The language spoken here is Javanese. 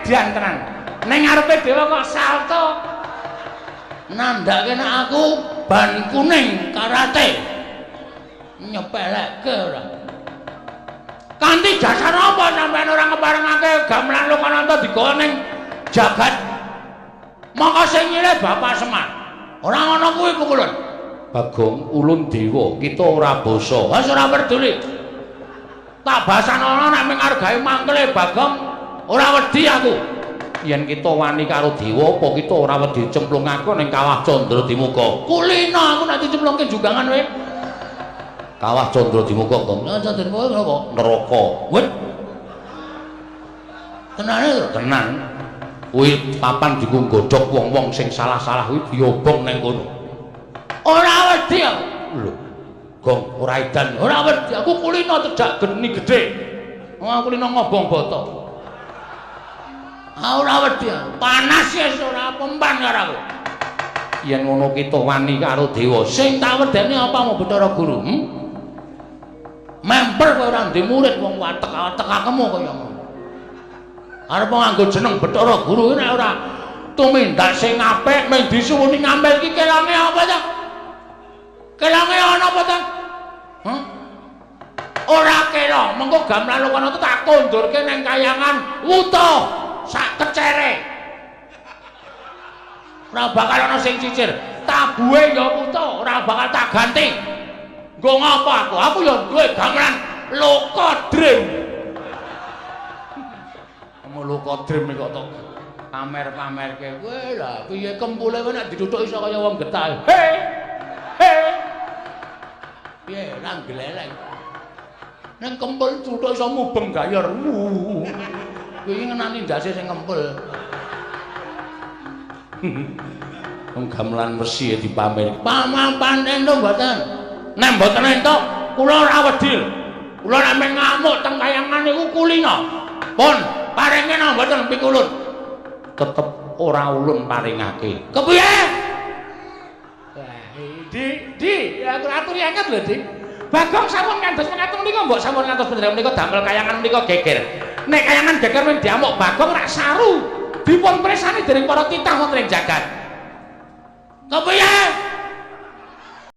edan tenan. Ning ngarepe dewa kok salto. Nandake nek aku ban kuning karate. Nyepelekke ora. Kanthi dasar apa sampeyan ora ngeparengake gamelan Lokananta digawa ning jagat. Mongko sing nyilih Bapak Semar. Ora ngono kuwi pukulun. Bagong ulun dewa, kita ora basa. Wis ora peduli. Tak basanono nek mung argahe mangkele Bagong ora wedi aku. Yen kita wani karo dewa apa kita ora wedi cemplungake ning Kawah Candra Dimuka. Kulina aku nek dicemplungke jugangan wae. Kawah Candra Dimuka kok. Candra Dimuka napa? Neraka. Wes. Tenane to, tenan. Kuwi papan dienggo godhog wong-wong sing salah-salah kuwi diobong ning kono. Ora wedi aku. Lho. Gong ora edan, ora wedi. Aku kulina cedak geni gedhe. Wong aku kulina ngobong boto. Ora wedi. Panas ya ora pemban karo aku. Yen ngono kita wani karo dewa, sing tak wedeni apa mau Bathara Guru? Memper kowe ora ndek murid wong watek-watek akemu kaya ngono. Arep nganggo jeneng Bathara Guru nek ora tumindak sing apik mung disuwuni ngambil iki kelange apa ta? Kelange ana apa ta? Ora kira, mengko gamelan Lokananta tak kondurke ning kayangan wutuh sak kecere. Ora bakal ana sing cicir. Tabuhe ya wutuh, ora bakal tak ganti. Nggo ngopo aku? Aku ya duwe gamelan Lokodrim. Lokodrim kok tok pamer-pamerke. Kowe lha piye kempule kowe nek dituthuk iso kaya wong getah. He. He. Piye nang gleleng. Nang kempul tuthuk iso mubeng gayor. Kowe iki ngenani ndase sing kempul. Wong gamelan Resi dipamer. Pamapan entuk mboten. Nek mboten entuk kula ora wedi. Kula nek ngamuk teng kayangan niku kulina. Pun paringe nang mboten pikulun. Tetep ora ulun paringake. Kepiye? Di, aku aturi angkat lho, Di. Bagong sampun ngantos ngaten menika mbok sampun ngantos bener menika damel kayangan menika geger. Nek kayangan geger men diamuk Bagong rak saru. Dipun presani dening para titah wonten ing jagat. Kepiye?